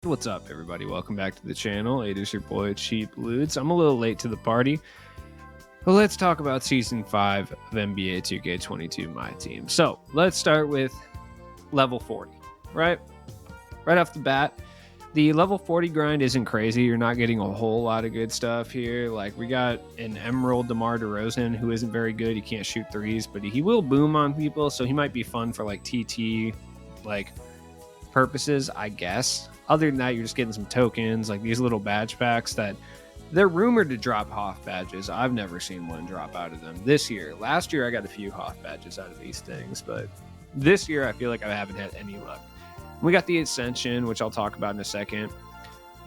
What's up, everybody? Welcome back to the channel. It is your boy Cheap Loots. I'm a little late to the party, but let's talk about Season 5 of NBA 2K22 My Team. So let's start with level 40, right? Right off the bat, the level 40 grind isn't crazy. You're not getting a whole lot of good stuff here. Like, we got an Emerald DeMar DeRozan who isn't very good. He can't shoot threes, but he will boom on people, so he might be fun for like TT, like purposes, I guess. Other than that, you're just getting some tokens, like these little badge packs that they're rumored to drop Hoff badges. I've never seen one drop out of them this year. Last year, I got a few Hoff badges out of these things, but this year, I feel like I haven't had any luck. We got the Ascension, which I'll talk about in a second.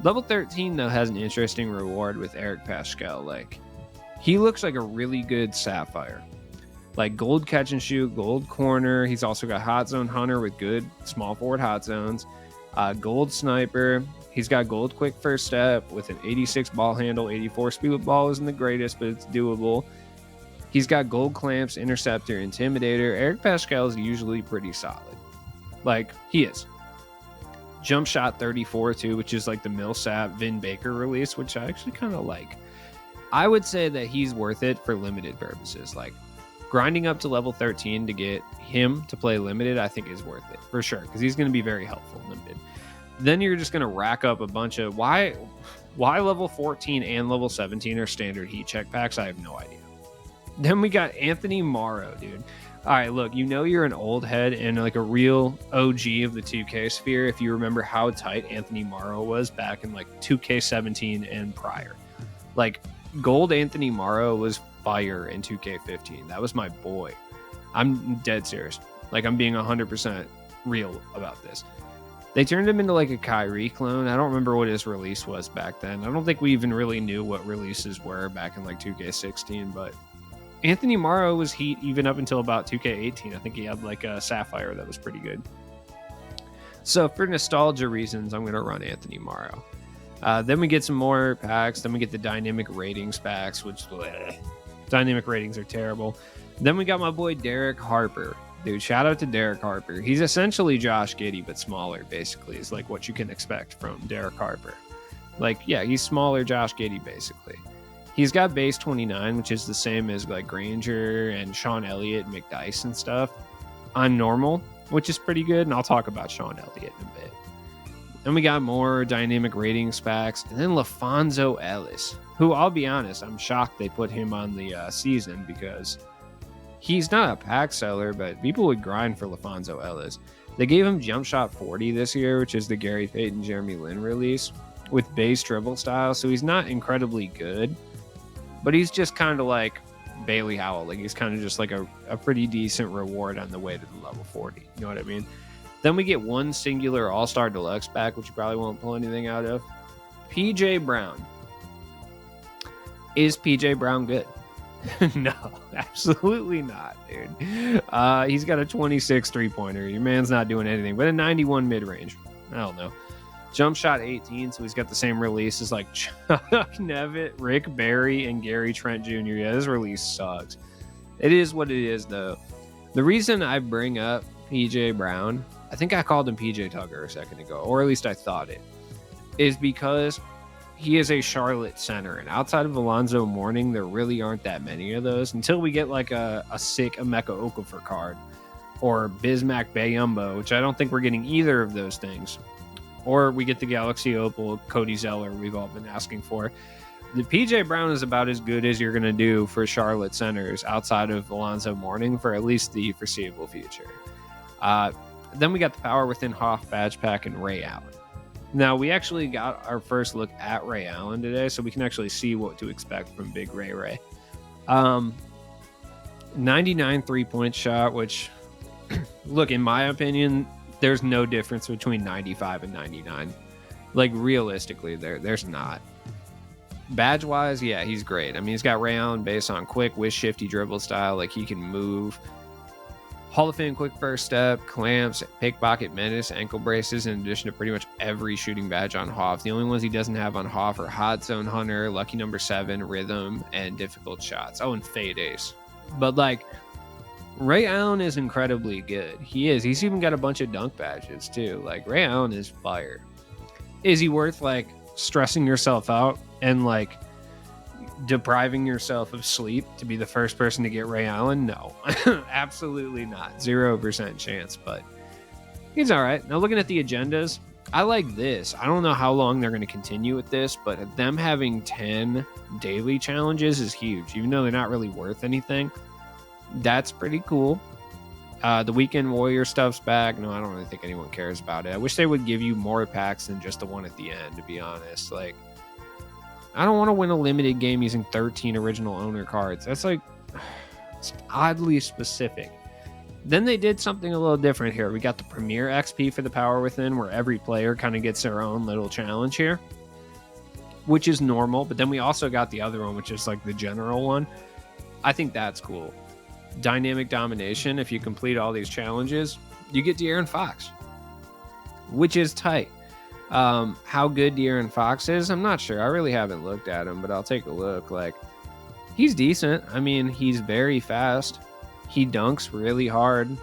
Level 13, though, has an interesting reward with Eric Paschal. Like, he looks like a really good Sapphire. Like, gold catch and shoot, gold corner. He's also got hot zone hunter with good small forward hot zones. Gold sniper. He's got gold quick first step with an 86 ball handle. 84 speed with ball isn't the greatest, but it's doable. He's got gold clamps, interceptor, intimidator. Eric Paschal is usually pretty solid. Like, he is. Jump shot 34 too, which is like the Millsap Vin Baker release, which I actually kind of like. I would say that he's worth it for limited purposes. Like, grinding up to level 13 to get him to play limited, I think is worth it for sure, because he's going to be very helpful limited. Then you're just going to rack up a bunch of why level 14 and level 17 are standard heat check packs. I have no idea. Then we got Anthony Morrow, dude. All right, look, you know you're an old head and like a real OG of the 2K sphere if you remember how tight Anthony Morrow was back in like 2K17 and prior. Like, gold Anthony Morrow was fire in 2K15. That was my boy. I'm dead serious. Like, I'm being 100% real about this. They turned him into like a Kyrie clone. I don't remember what his release was back then. I don't think we even really knew what releases were back in like 2K16, but Anthony Morrow was heat even up until about 2K18. I think he had like a Sapphire that was pretty good. So for nostalgia reasons, I'm going to run Anthony Morrow. Then we get some more packs. Then we get the dynamic ratings packs, which dynamic ratings are terrible. Then we got my boy Derek Harper. Dude, shout out to Derek Harper. He's essentially Josh Giddey, but smaller, basically, is like what you can expect from Derek Harper. Like, yeah, he's smaller Josh Giddey, basically. He's got base 29, which is the same as like Granger and Sean Elliott, McDice and stuff on normal, which is pretty good. And I'll talk about Sean Elliott in a bit. Then we got more dynamic ratings packs. And then LaFonso Ellis, who, I'll be honest, I'm shocked they put him on the season because he's not a pack seller, but people would grind for LaFonso Ellis. They gave him Jump Shot 40 this year, which is the Gary Payton, Jeremy Lin release with base dribble style. So he's not incredibly good, but he's just kind of like Bailey Howell. Like, he's kind of just like a pretty decent reward on the way to the level 40. You know what I mean? Then we get one singular All-Star Deluxe pack, which you probably won't pull anything out of. PJ Brown. Is PJ Brown good? No, absolutely not, dude. He's got a 26 three-pointer. Your man's not doing anything, but a 91 mid-range. I don't know. Jump shot 18, so he's got the same release as like Chuck Nevitt, Rick Barry, and Gary Trent Jr. Yeah, this release sucks. It is what it is, though. The reason I bring up PJ Brown, I think I called him PJ Tucker a second ago, or at least I thought it, is because he is a Charlotte center, and outside of Alonzo Mourning, there really aren't that many of those until we get like a sick Emeka Okafor card or Bismack Biyombo, which I don't think we're getting either of those things. Or we get the Galaxy Opal Cody Zeller we've all been asking for. The PJ Brown is about as good as you're going to do for Charlotte centers outside of Alonzo Mourning for at least the foreseeable future. Then we got the Power Within Hoff badge pack and Ray Allen. Now, we actually got our first look at Ray Allen today, so we can actually see what to expect from Big Ray. 99 three-point shot, which, look, in my opinion, there's no difference between 95 and 99. Like, realistically, there's not. Badge-wise, yeah, he's great. I mean, he's got Ray Allen based on quick, with shifty dribble style. Like, he can move. Hall of Fame quick first step, clamps, pickpocket menace, ankle braces, in addition to pretty much every shooting badge on Hoff. The only ones he doesn't have on Hoff are Hot Zone Hunter, Lucky Number 7, Rhythm, and Difficult Shots. Oh, and Fade Ace. But, like, Ray Allen is incredibly good. He is. He's even got a bunch of dunk badges, too. Like, Ray Allen is fire. Is he worth like stressing yourself out and like depriving yourself of sleep to be the first person to get Ray Allen? No, absolutely not. 0% chance, but he's all right. Now, looking at the agendas, I like this. I don't know how long they're going to continue with this, but them having 10 daily challenges is huge, even though they're not really worth anything. That's pretty cool. The Weekend Warrior stuff's back. No, I don't really think anyone cares about it. I wish they would give you more packs than just the one at the end, to be honest. Like, I don't want to win a limited game using 13 original owner cards. That's like, it's oddly specific. Then they did something a little different here. We got the Premier XP for the Power Within, where every player kind of gets their own little challenge here, which is normal. But then we also got the other one, which is like the general one. I think that's cool. Dynamic Domination. If you complete all these challenges, you get De'Aaron Fox, which is tight. How good De'Aaron Fox is, I'm not sure. I really haven't looked at him, but I'll take a look. Like, he's decent. I mean, he's very fast. He dunks really hard.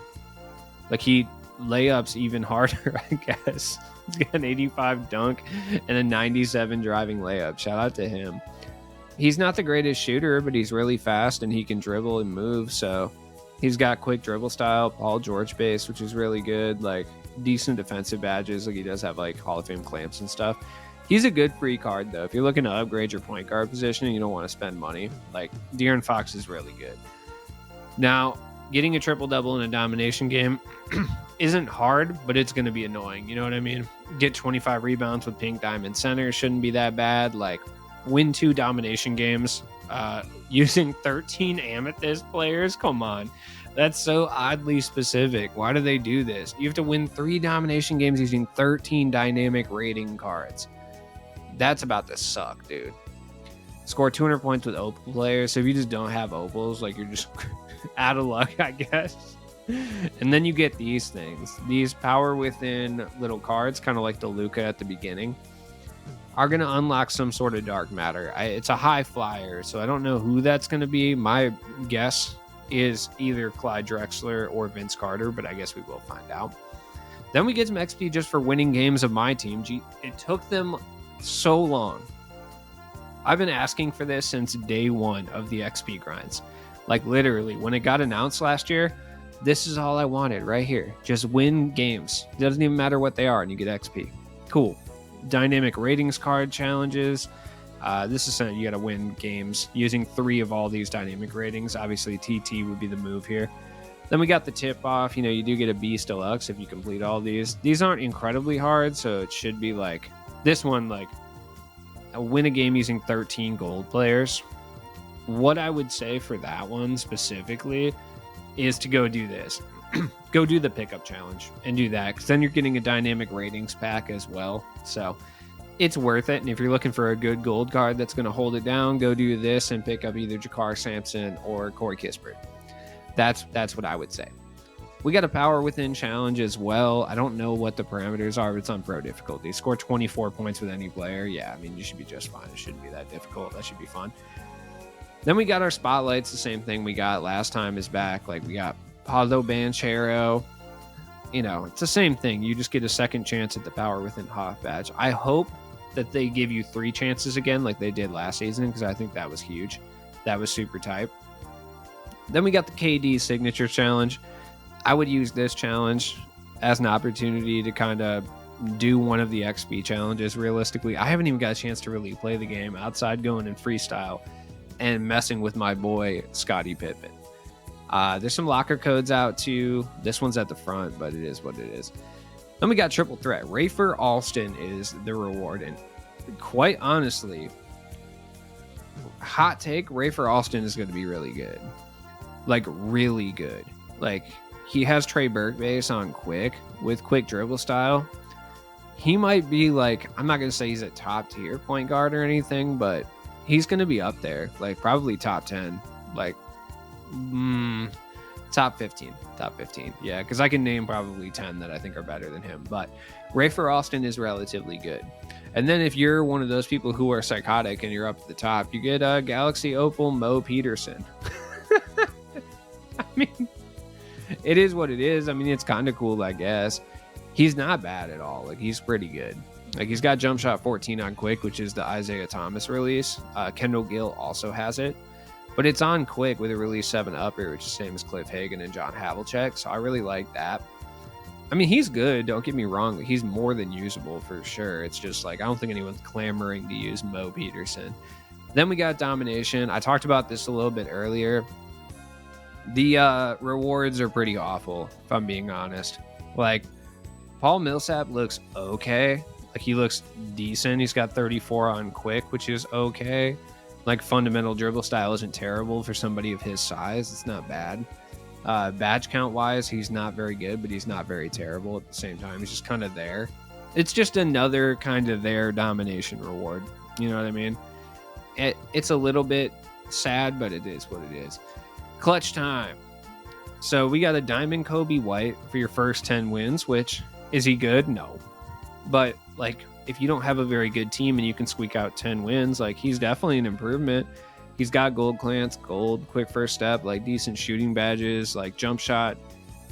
Like, he layups even harder, I guess. He's got an 85 dunk and a 97 driving layup. Shout out to him. He's not the greatest shooter, but he's really fast and he can dribble and move. So he's got quick dribble style, Paul George base, which is really good. Like, decent defensive badges. Like, he does have like Hall of Fame clamps and stuff. He's a good free card though. If you're looking to upgrade your point guard position and you don't want to spend money, like, De'Aaron Fox is really good. Now, getting a triple-double in a domination game isn't hard, but it's going to be annoying. You know what I mean? Get 25 rebounds with pink diamond center shouldn't be that bad. Like, win 2 domination games using 13 amethyst players. Come on. That's so oddly specific. Why do they do this? You have to win 3 domination games using 13 dynamic rating cards. That's about to suck, dude. Score 200 points with opal players. So if you just don't have opals, like, you're just out of luck, I guess. And then you get these things. These Power Within little cards, kind of like the Luca at the beginning, are going to unlock some sort of dark matter. It's a high flyer, so I don't know who that's going to be. My guess is either Clyde Drexler or Vince Carter, but I guess we will find out. Then we get some XP just for winning games of my team. It took them so long. I've been asking for this since day one of the XP grinds. Like, literally, when it got announced last year, this is all I wanted right here. Just win games. It doesn't even matter what they are, and you get XP. Cool. Dynamic ratings card challenges. This is something you got to win games using 3 of all these dynamic ratings. Obviously, TT would be the move here. Then we got the tip off. You know, you do get a Beast Deluxe if you complete all these. These aren't incredibly hard, so it should be like this one, like win a game using 13 gold players. What I would say for that one specifically is to go do this. Go do the pickup challenge and do that, because then you're getting a dynamic ratings pack as well. So it's worth it. And if you're looking for a good gold card that's going to hold it down, go do this and pick up either Jakar Sampson or Corey Kispert. That's what I would say. We got a Power Within challenge as well. I don't know what the parameters are, but it's on pro difficulty. Score 24 points with any player. Yeah, I mean, you should be just fine. It shouldn't be that difficult. That should be fun. Then we got our spotlights. The same thing we got last time is back. Like, we got Pablo Banchero. You know, it's the same thing. You just get a second chance at the Power Within Hoff badge. I hope that they give you 3 chances again like they did last season, because I think that was huge. That was super tight. Then we got the KD Signature Challenge. I would use this challenge as an opportunity to kind of do one of the XP challenges. Realistically, I haven't even got a chance to really play the game outside going in freestyle and messing with my boy Scottie Pippen. There's some locker codes out too. This one's at the front, but it is what it is. Then we got Triple Threat. Rafer Alston is the reward, and quite honestly, hot take, Rafer Alston is going to be really good. Like, really good. Like, he has Trey Burke base on quick with quick dribble style. He might be like, I'm not going to say he's a top tier point guard or anything, but he's going to be up there. Like, probably top 10. Like, top 15. Yeah, because I can name probably 10 that I think are better than him. But Rafer Alston is relatively good. And then if you're one of those people who are psychotic and you're up at the top, you get Galaxy Opal Mo Peterson. I mean, it is what it is. I mean, it's kind of cool, I guess. He's not bad at all. Like, he's pretty good. Like, he's got jump shot 14 on quick, which is the Isaiah Thomas release. Kendall Gill also has it, but it's on quick with a release 7 upper, which is the same as Cliff Hagan and John Havlicek. So I really like that. I mean, he's good. Don't get me wrong. He's more than usable for sure. It's just like, I don't think anyone's clamoring to use Mo Peterson. Then we got domination. I talked about this a little bit earlier. The rewards are pretty awful, if I'm being honest. Like, Paul Millsap looks okay. Like, he looks decent. He's got 34 on quick, which is okay. Like, fundamental dribble style isn't terrible for somebody of his size. It's not bad. Badge count wise, he's not very good, but he's not very terrible at the same time. He's just kind of there. It's just another kind of there domination reward. You know what I mean? It's a little bit sad, but it is what it is. Clutch time. So we got a Diamond Kobe White for your first 10 wins, which, is he good? No. But, like, if you don't have a very good team and you can squeak out 10 wins, like, he's definitely an improvement. He's got gold clearance, gold, quick first step, like decent shooting badges, like jump shot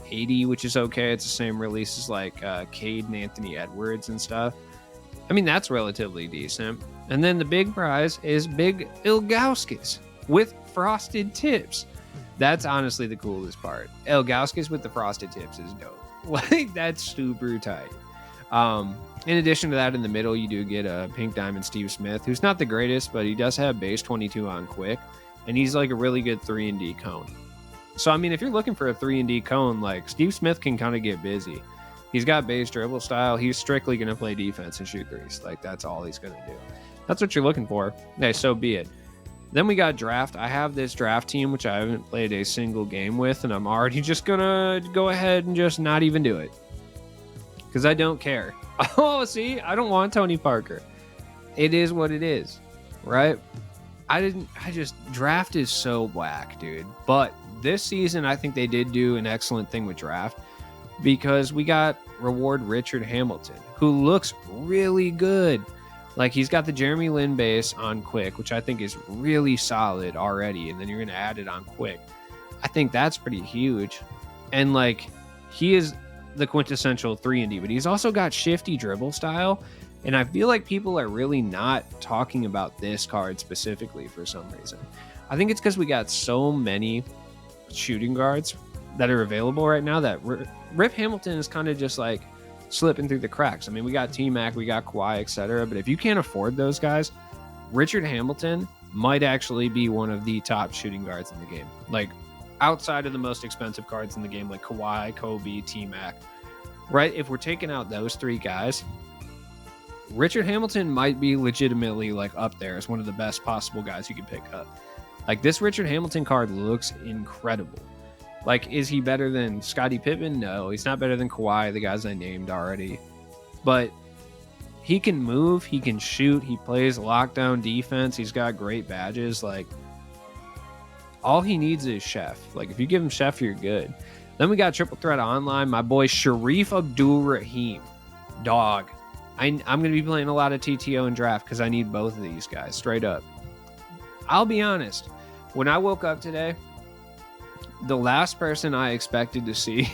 80, which is okay. It's the same release as like Cade and Anthony Edwards and stuff. I mean, that's relatively decent. And then the big prize is Big Ilgauskas with frosted tips. That's honestly the coolest part. Ilgauskas with the frosted tips is dope. Like, that's super tight. In addition to that, in the middle, you do get a Pink Diamond Steve Smith, who's not the greatest, but he does have base 22 on quick, and he's like a really good 3-and-D cone. So, I mean, if you're looking for a 3-and-D cone, like, Steve Smith can kind of get busy. He's got base dribble style. He's strictly going to play defense and shoot threes. Like, that's all he's going to do. That's what you're looking for. Hey, so be it. Then we got draft. I have this draft team, which I haven't played a single game with, and I'm already just going to go ahead and just not even do it. Because I don't care. Oh, see, I don't want Tony Parker. It is what it is, right? Draft is so whack, dude. But this season, I think they did do an excellent thing with draft because we got reward Richard Hamilton, who looks really good. Like, he's got the Jeremy Lin base on quick, which I think is really solid already. And then you're going to add it on quick. I think that's pretty huge. And, like, he is the quintessential 3-and-D, but he's also got shifty dribble style, and I feel like people are really not talking about this card specifically for some reason. I think it's because we got so many shooting guards that are available right now that Rip Hamilton is kind of just like slipping through the cracks. I mean, we got T-Mac, we got Kawhi, etc., but if you can't afford those guys, Richard Hamilton might actually be one of the top shooting guards in the game. Like, outside of the most expensive cards in the game, like Kawhi, Kobe, T-Mac, right? If we're taking out those three guys, Richard Hamilton might be legitimately like up there as one of the best possible guys you could pick up. Like, this Richard Hamilton card looks incredible. Like, is he better than Scottie Pippen? No, he's not better than Kawhi, the guys I named already. But he can move, he can shoot, he plays lockdown defense, he's got great badges. Like, all he needs is Chef. Like, if you give him Chef, you're good. Then we got Triple Threat Online. My boy Sharif Abdul-Rahim. Dog. I'm going to be playing a lot of TTO and draft because I need both of these guys, straight up. I'll be honest. When I woke up today, the last person I expected to see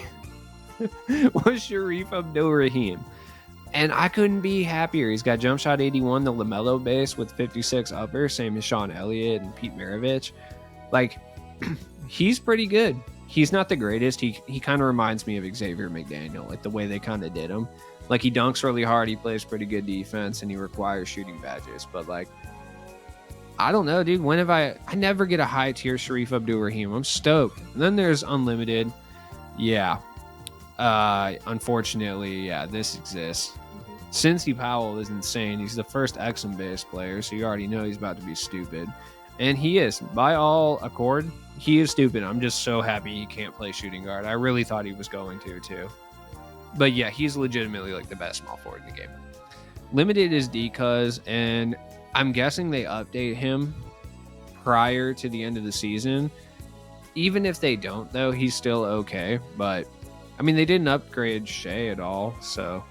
was Sharif Abdul-Rahim. And I couldn't be happier. He's got jump shot 81, the LaMelo base with 56 upper, same as Sean Elliott and Pete Maravich. Like, he's pretty good. He's not the greatest. He kind of reminds me of Xavier McDaniel, like the way they kind of did him. Like, he dunks really hard, he plays pretty good defense, and he requires shooting badges. But, like, I don't know, dude. When have I never get a high tier Sharif Abdul-Rahim. I'm stoked. And then there's Unlimited. Yeah. Unfortunately, yeah, this exists. Cincy Powell is insane. He's the first Exum base player, so you already know he's about to be stupid. And he is. By all accord, he is stupid. I'm just so happy he can't play shooting guard. I really thought he was going to, too. But yeah, he's legitimately like the best small forward in the game. Limited is D-Cuz, and I'm guessing they update him prior to the end of the season. Even if they don't, though, he's still okay. But, I mean, they didn't upgrade Shea at all, so...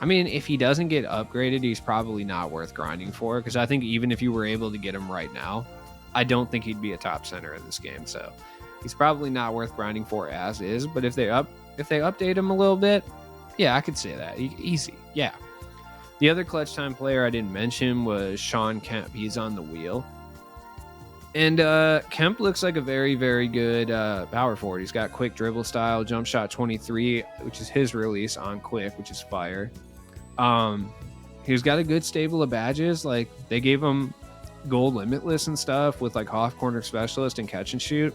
I mean, if he doesn't get upgraded, he's probably not worth grinding for, because I think even if you were able to get him right now, I don't think he'd be a top center in this game. So he's probably not worth grinding for as is. But if they update him a little bit, yeah, I could say that. Easy. Yeah. The other clutch time player I didn't mention was Sean Kemp. He's on the wheel. And Kemp looks like a very, very good power forward. He's got quick dribble style, jump shot 23, which is his release on quick, which is fire. He's got a good stable of badges. Like, they gave him gold limitless and stuff with like half corner specialist and catch and shoot.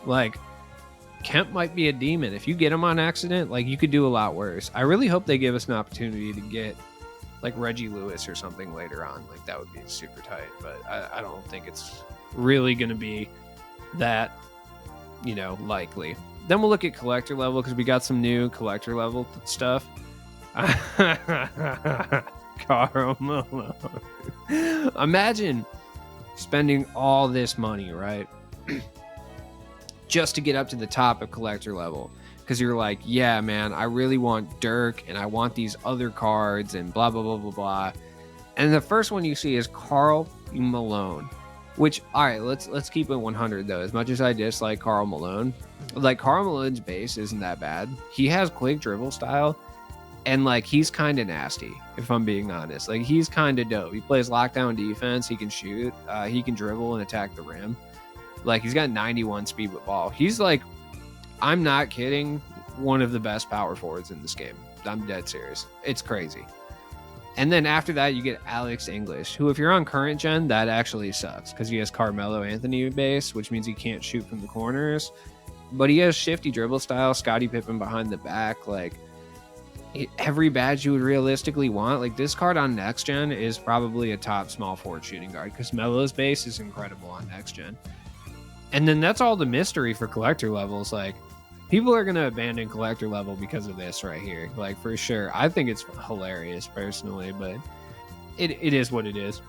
Like, Kemp might be a demon. If you get him on accident, like, you could do a lot worse. I really hope they give us an opportunity to get like Reggie Lewis or something later on. Like, that would be super tight, but I don't think it's really going to be that, likely. Then we'll look at collector level because we got some new collector level stuff. Karl Malone. Imagine spending all this money, right? Just to get up to the top of collector level. Because you're like, yeah, man, I really want Dirk and I want these other cards and blah, blah, blah, blah, blah. And the first one you see is Karl Malone, which, all right, let's keep it 100 though. As much as I dislike Karl Malone, like, Karl Malone's base isn't that bad. He has quick dribble style and like, he's kind of nasty, if I'm being honest. Like, he's kind of dope. He plays lockdown defense. He can shoot. He can dribble and attack the rim. Like, he's got 91 speed with ball. He's like, I'm not kidding, one of the best power forwards in this game. I'm dead serious. It's crazy. And then after that, you get Alex English, who, if you're on current gen, that actually sucks because he has Carmelo Anthony base, which means he can't shoot from the corners. But he has shifty dribble style, Scottie Pippen behind the back. Like, every badge you would realistically want. Like, this card on next gen is probably a top small forward shooting guard because Melo's base is incredible on next gen. And then that's all the mystery for collector levels. Like, people are going to abandon collector level because of this right here. Like, for sure. I think it's hilarious personally, but it is what it is.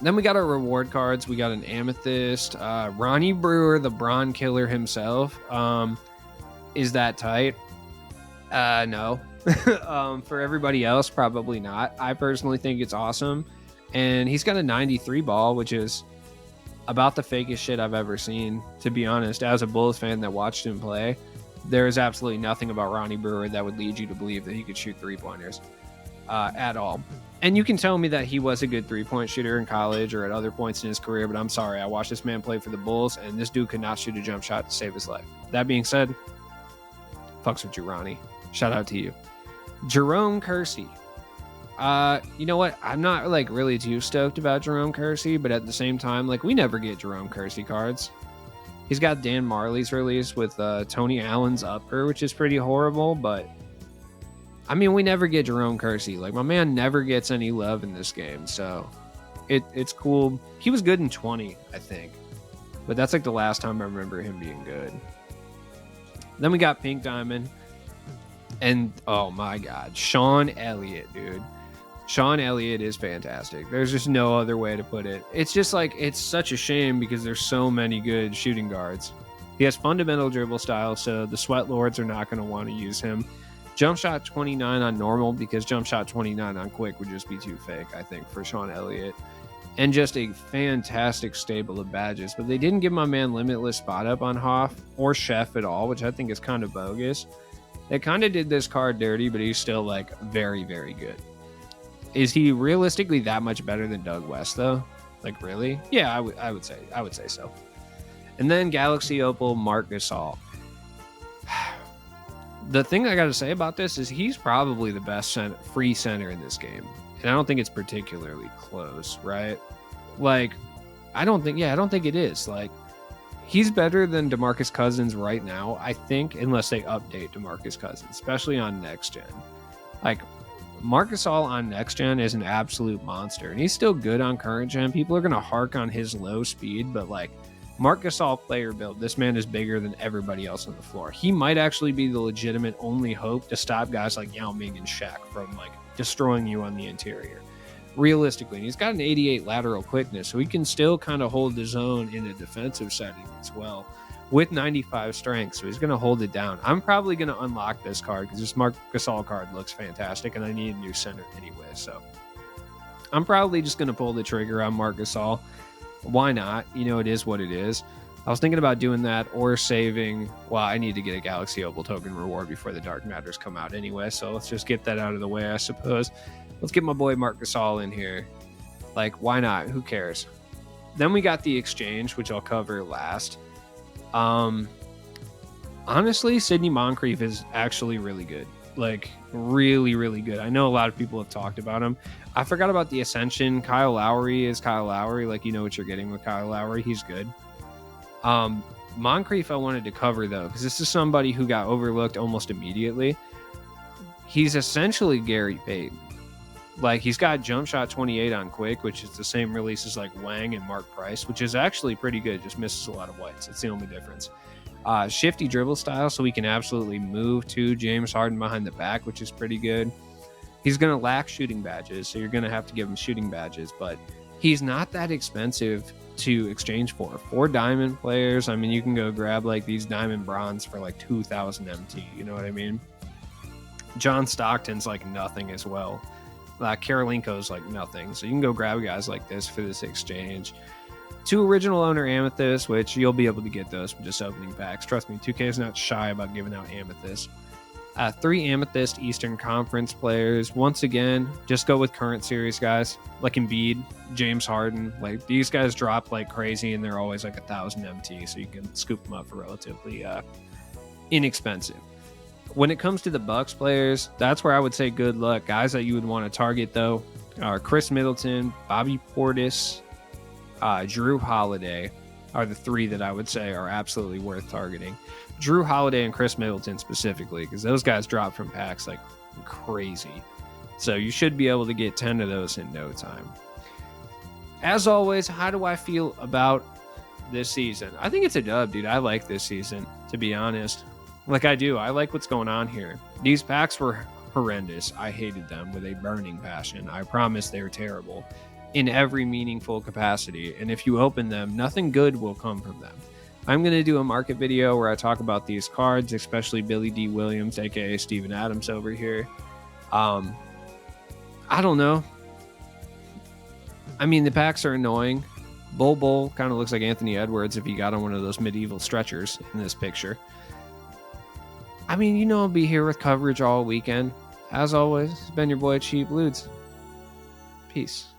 Then we got our reward cards. We got an Amethyst. Ronnie Brewer, the Braun killer himself. Is that tight? No. For everybody else, probably not. I personally think it's awesome. And he's got a 93 ball, which is about the fakest shit I've ever seen, to be honest. As a Bulls fan that watched him play, there is absolutely nothing about Ronnie Brewer that would lead you to believe that he could shoot three-pointers at all. And you can tell me that he was a good three-point shooter in college or at other points in his career, but I'm sorry. I watched this man play for the Bulls, and this dude could not shoot a jump shot to save his life. That being said, fucks with you, Ronnie. Shout out to you. Jerome Kersey. You know what? I'm not like really too stoked about Jerome Kersey, but at the same time, like, we never get Jerome Kersey cards. He's got Dan Marley's release with Tony Allen's upper, which is pretty horrible, but I mean, we never get Jerome Kersey. Like, my man never gets any love in this game, so it's cool. He was good in 20, I think, but that's like the last time I remember him being good. Then we got Pink Diamond, and oh my god, Sean Elliott, dude. Sean Elliott is fantastic. There's just no other way to put it. It's just like, it's such a shame because there's so many good shooting guards. He has fundamental dribble style, so the Sweat Lords are not going to want to use him. Jump shot 29 on normal because jump shot 29 on quick would just be too fake, I think, for Sean Elliott. And just a fantastic stable of badges. But they didn't give my man limitless spot up on Hoff or Chef at all, which I think is kind of bogus. They kind of did this card dirty, but he's still like very, very good. Is he realistically that much better than Doug West, though? Like, really? Yeah, I would say so. And then Galaxy Opal, Marc Gasol. The thing I got to say about this is he's probably the best free center in this game. And I don't think it's particularly close, right? Like, I don't think it is. Like, he's better than DeMarcus Cousins right now, I think, unless they update DeMarcus Cousins, especially on next gen. Like, Marc Gasol on next gen is an absolute monster, and he's still good on current gen. People are going to hark on his low speed, but like, Marc Gasol player build, this man is bigger than everybody else on the floor. He might actually be the legitimate only hope to stop guys like Yao Ming and Shaq from like destroying you on the interior. Realistically, and he's got an 88 lateral quickness, so he can still kind of hold the zone in a defensive setting as well, with 95 strength, so he's going to hold it down. I'm probably going to unlock this card because this Marc Gasol card looks fantastic, and I need a new center anyway, so I'm probably just going to pull the trigger on Marc Gasol. Why not? You know, it is what it is. I was thinking about doing that or saving. Well, I need to get a Galaxy Opal token reward before the Dark Matters come out anyway, so let's just get that out of the way, I suppose. Let's get my boy Marc Gasol in here. Like, why not? Who cares? Then we got the exchange, which I'll cover last. Honestly, Sidney Moncrief is actually really good. Like, really, really good. I know a lot of people have talked about him. I forgot about the Ascension. Kyle Lowry is Kyle Lowry. Like, you know what you're getting with Kyle Lowry. He's good. Moncrief I wanted to cover, though, because this is somebody who got overlooked almost immediately. He's essentially Gary Payton. Like, he's got jump shot 28 on quick, which is the same release as like Wang and Mark Price, which is actually pretty good. Just misses a lot of whites. That's the only difference. Shifty dribble style, so he can absolutely move to James Harden behind the back, which is pretty good. He's going to lack shooting badges, so you're going to have to give him shooting badges, but he's not that expensive to exchange for. 4 diamond players, I mean, you can go grab like these diamond bronze for like 2,000 MT, you know what I mean? John Stockton's like nothing as well. Karolinko's like nothing, so you can go grab guys like this for this exchange. 2 original owner amethysts, which you'll be able to get those from just opening packs. Trust me, 2K is not shy about giving out amethysts. 3 amethyst Eastern Conference players. Once again, just go with current series guys like Embiid, James Harden. Like, these guys drop like crazy, and they're always like 1,000 MT, so you can scoop them up for relatively inexpensive. When it comes to the Bucks players, that's where I would say good luck. Guys that you would want to target, though, are Chris Middleton, Bobby Portis, Drew Holiday are the 3 that I would say are absolutely worth targeting. Drew Holiday and Chris Middleton specifically, because those guys drop from packs like crazy. So you should be able to get 10 of those in no time. As always, how do I feel about this season? I think it's a dub, dude. I like this season, to be honest. Like, I do. I like what's going on here. These packs were horrendous. I hated them with a burning passion. I promise they were terrible in every meaningful capacity, and if you open them, nothing good will come from them. I'm going to do a market video where I talk about these cards, especially Billy D. Williams, aka Steven Adams over here. I don't know. I mean, the packs are annoying. Bull kind of looks like Anthony Edwards if he got on one of those medieval stretchers in this picture. I mean, you know, I'll be here with coverage all weekend. As always, it's been your boy Cheap Ludes. Peace.